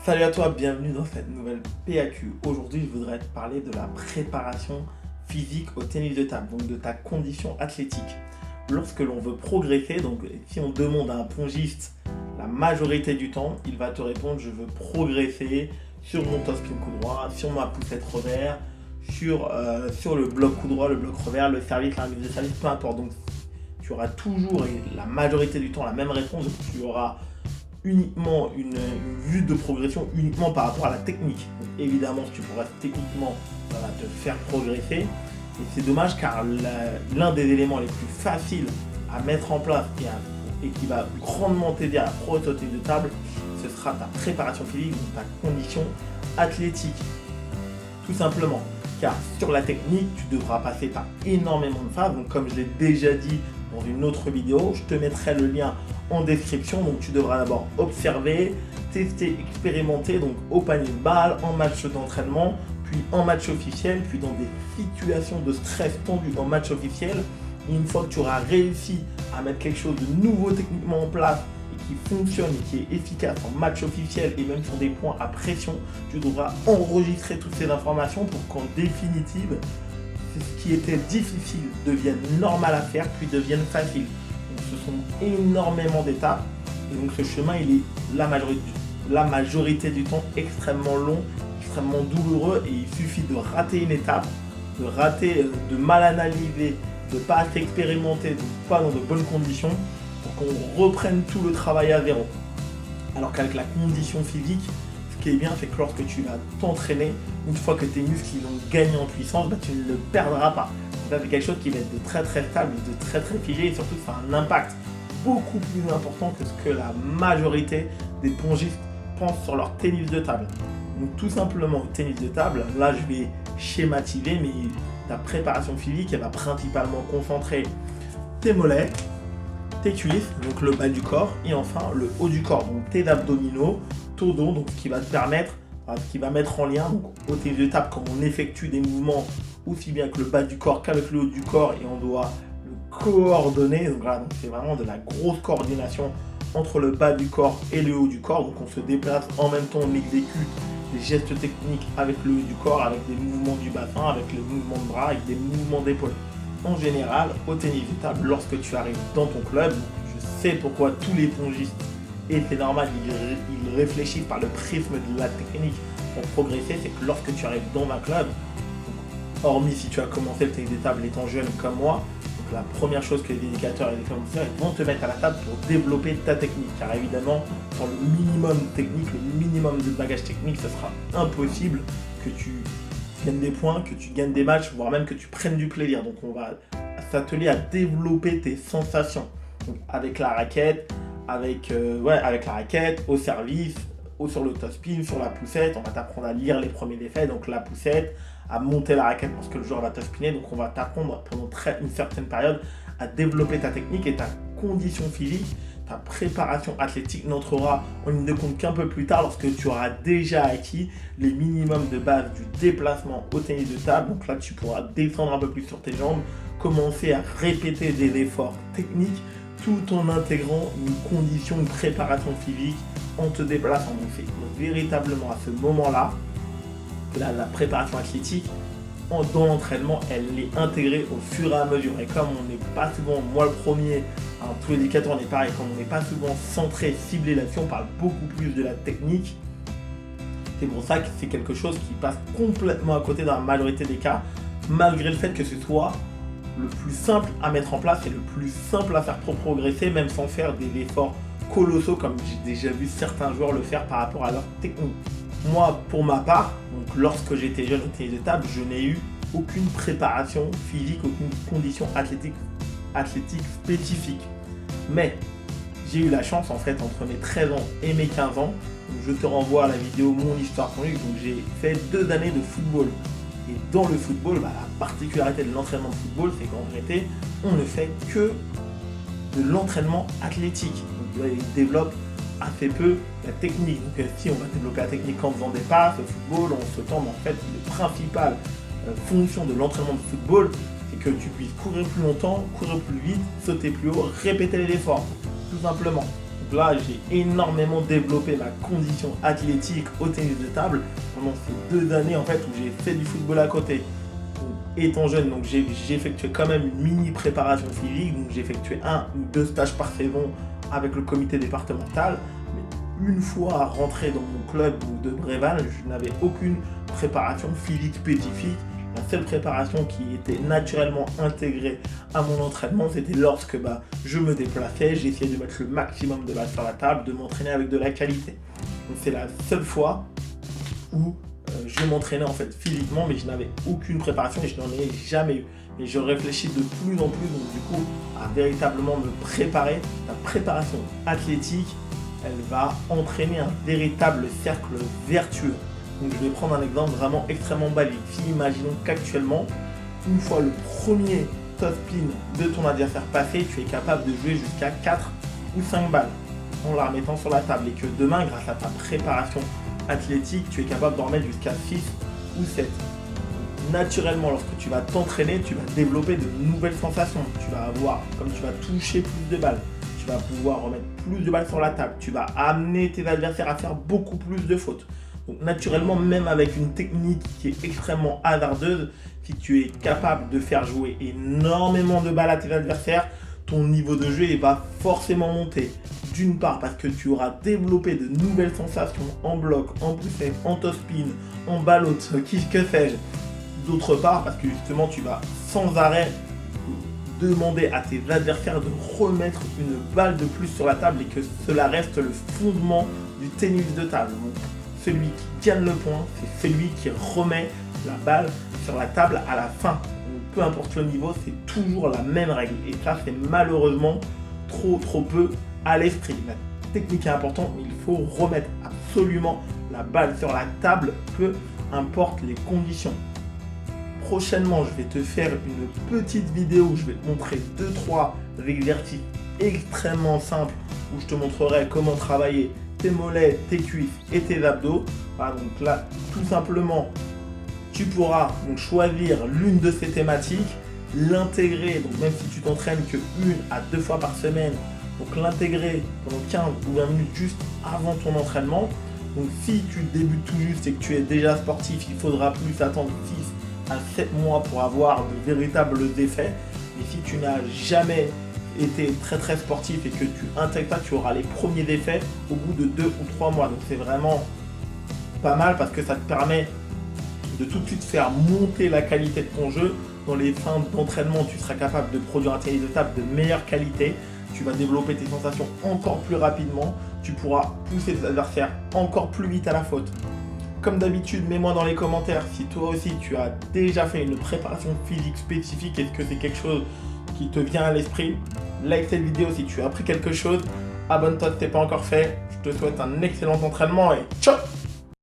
Salut à toi, bienvenue dans cette nouvelle PAQ. Aujourd'hui, je voudrais te parler de la préparation physique au tennis de table, donc de ta condition athlétique. Lorsque l'on veut progresser, donc si on demande à un pongiste la majorité du temps, il va te répondre je veux progresser sur mon topspin coup droit, sur ma poussette revers, sur le bloc coup droit, le bloc revers, le service, la remise de service, peu importe. Donc tu auras toujours et la majorité du temps la même réponse, donc tu auras uniquement une vue de progression uniquement par rapport à la technique. Donc, évidemment, si tu progresses techniquement, ça va te faire progresser. Et c'est dommage car l'un des éléments les plus faciles à mettre en place et qui va grandement t'aider à progresser au tennis de table, ce sera ta préparation physique, donc ta condition athlétique. Tout simplement. Car sur la technique, tu devras passer par énormément de phases. Donc comme je l'ai déjà dit dans une autre vidéo, je te mettrai le lien en description. Donc tu devras d'abord observer, tester, expérimenter donc au panier de balle, en match d'entraînement, puis en match officiel, puis dans des situations de stress tendu en match officiel. Et une fois que tu auras réussi à mettre quelque chose de nouveau techniquement en place et qui fonctionne et qui est efficace en match officiel et même sur des points à pression, tu devras enregistrer toutes ces informations pour qu'en définitive, ce qui était difficile devienne normal à faire puis devienne facile. Donc ce sont énormément d'étapes et donc ce chemin il est la majorité du temps extrêmement long, extrêmement douloureux et il suffit de rater une étape, de mal analyser, de pas assez expérimenter, de pas dans de bonnes conditions pour qu'on reprenne tout le travail à zéro. Alors qu'avec la condition physique, ce qui est bien, c'est que lorsque tu vas t'entraîner, une fois que tes muscles ont gagné en puissance, tu ne le perdras pas. Donc ça, c'est quelque chose qui va être de très très stable, de très très figé et surtout ça a un impact beaucoup plus important que ce que la majorité des pongistes pensent sur leur tennis de table. Donc tout simplement, au tennis de table, là je vais schématiser, mais ta préparation physique, elle va principalement concentrer tes mollets, tes cuisses, donc le bas du corps, et enfin le haut du corps, donc tes abdominaux, ton dos, donc ce qui va te permettre, ce qui va mettre en lien, donc au tennis de table, quand on effectue des mouvements aussi bien avec le bas du corps qu'avec le haut du corps, et on doit le coordonner, donc voilà, donc c'est vraiment de la grosse coordination entre le bas du corps et le haut du corps, donc on se déplace en même temps, on exécute des gestes techniques avec le haut du corps, avec des mouvements du bassin, avec les mouvements de bras, avec des mouvements d'épaule. En général, au tennis de table, lorsque tu arrives dans ton club, je sais pourquoi tous les pongistes, et c'est normal, ils réfléchissent par le prisme de la technique pour progresser, c'est que lorsque tu arrives dans un club, hormis si tu as commencé le tennis de table étant jeune comme moi, donc la première chose que les éducateurs et les formateurs vont te mettre à la table pour développer ta technique. Car évidemment, sans le minimum technique, le minimum de bagage technique, ce sera impossible que tu gagnes des points, que tu gagnes des matchs, voire même que tu prennes du plaisir. Donc on va s'atteler à développer tes sensations. Donc, avec la raquette, avec la raquette, au service, sur le topspin, sur la poussette, on va t'apprendre à lire les premiers effets, donc la poussette, à monter la raquette parce que le joueur va topspiner, donc on va t'apprendre pendant une certaine période à développer ta technique et ta condition physique, ta préparation athlétique n'entrera en ligne de compte qu'un peu plus tard lorsque tu auras déjà acquis les minimums de base du déplacement au tennis de table, donc là tu pourras descendre un peu plus sur tes jambes, commencer à répéter des efforts techniques tout en intégrant une condition, une préparation physique en te déplaçant. Donc c'est véritablement à ce moment-là que la préparation athlétique dans l'entraînement, elle est intégrée au fur et à mesure. Et comme on n'est pas souvent, moi le premier, tous les éducateurs on est pareil, comme on n'est pas souvent centré, ciblé là-dessus, on parle beaucoup plus de la technique. C'est pour ça que c'est quelque chose qui passe complètement à côté dans la majorité des cas, malgré le fait que ce soit le plus simple à mettre en place et le plus simple à faire pour progresser, même sans faire des efforts colossaux comme j'ai déjà vu certains joueurs le faire par rapport à leur technique. Moi, pour ma part, donc lorsque j'étais jeune au tennis de table, je n'ai eu aucune préparation physique, aucune condition athlétique spécifique. Mais j'ai eu la chance, en fait, entre mes 13 ans et mes 15 ans, donc je te renvoie à la vidéo Mon Histoire Connue, donc j'ai fait 2 années de football. Et dans le football, la particularité de l'entraînement de football, c'est qu'en vérité, on ne fait que de l'entraînement athlétique. Donc, il développe assez peu la technique. Donc si on va développer la technique en faisant des passes, au football, on se tend, mais en fait, la principale fonction de l'entraînement de football, c'est que tu puisses courir plus longtemps, courir plus vite, sauter plus haut, répéter les efforts, tout simplement. Donc là, j'ai énormément développé ma condition athlétique au tennis de table pendant ces 2 années en fait où j'ai fait du football à côté. Donc, étant jeune, donc j'ai effectué quand même une mini préparation physique, donc j'ai effectué 1 ou 2 stages par saison avec le comité départemental. Mais une fois rentré dans mon club de Bréval, je n'avais aucune préparation physique spécifique. La seule préparation qui était naturellement intégrée à mon entraînement, c'était lorsque je me déplaçais, j'essayais de mettre le maximum de balles sur la table, de m'entraîner avec de la qualité. Donc c'est la seule fois où je m'entraînais en fait physiquement, mais je n'avais aucune préparation et je n'en ai jamais eu. Et je réfléchis de plus en plus, donc du coup, à véritablement me préparer. La préparation athlétique, elle va entraîner un véritable cercle vertueux. Donc je vais prendre un exemple vraiment extrêmement basique. Si imaginons qu'actuellement, une fois le premier top spin de ton adversaire passé, tu es capable de jouer jusqu'à 4 ou 5 balles en la remettant sur la table. Et que demain, grâce à ta préparation athlétique, tu es capable d'en remettre jusqu'à 6 ou 7. Naturellement, lorsque tu vas t'entraîner, tu vas développer de nouvelles sensations. Tu vas avoir, comme tu vas toucher plus de balles, tu vas pouvoir remettre plus de balles sur la table. Tu vas amener tes adversaires à faire beaucoup plus de fautes. Donc naturellement, même avec une technique qui est extrêmement hasardeuse, si tu es capable de faire jouer énormément de balles à tes adversaires, ton niveau de jeu va forcément monter. D'une part parce que tu auras développé de nouvelles sensations en bloc, en poussette, en top-spin, en ballotte, que sais-je. D'autre part parce que justement tu vas sans arrêt demander à tes adversaires de remettre une balle de plus sur la table et que cela reste le fondement du tennis de table. Donc, celui qui gagne le point, c'est celui qui remet la balle sur la table à la fin. Donc, peu importe le niveau, c'est toujours la même règle. Et ça, c'est malheureusement trop peu à l'esprit. La technique est importante, mais il faut remettre absolument la balle sur la table, peu importe les conditions. Prochainement, je vais te faire une petite vidéo où je vais te montrer 2-3 exercices extrêmement simples où je te montrerai comment travailler tes mollets, tes cuisses et tes abdos. Voilà, donc là, tout simplement, tu pourras donc choisir l'une de ces thématiques, l'intégrer, donc même si tu t'entraînes que 1 à 2 fois par semaine, donc l'intégrer pendant 15 ou 20 minutes juste avant ton entraînement. Donc si tu débutes tout juste et que tu es déjà sportif, il faudra plus attendre 6 à 7 mois pour avoir de véritables effets. Et si tu n'as jamais été très sportif et que tu intègres ça, tu auras les premiers effets au bout de 2 ou 3 mois. Donc c'est vraiment pas mal parce que ça te permet de tout de suite faire monter la qualité de ton jeu. Dans les fins d'entraînement, tu seras capable de produire un tennis de table de meilleure qualité. Tu vas développer tes sensations encore plus rapidement. Tu pourras pousser tes adversaires encore plus vite à la faute. Comme d'habitude, mets-moi dans les commentaires si toi aussi tu as déjà fait une préparation physique spécifique. Est-ce que c'est quelque chose qui te vient à l'esprit? Like cette vidéo si tu as appris quelque chose. Abonne-toi si ce n'est pas encore fait. Je te souhaite un excellent entraînement et ciao!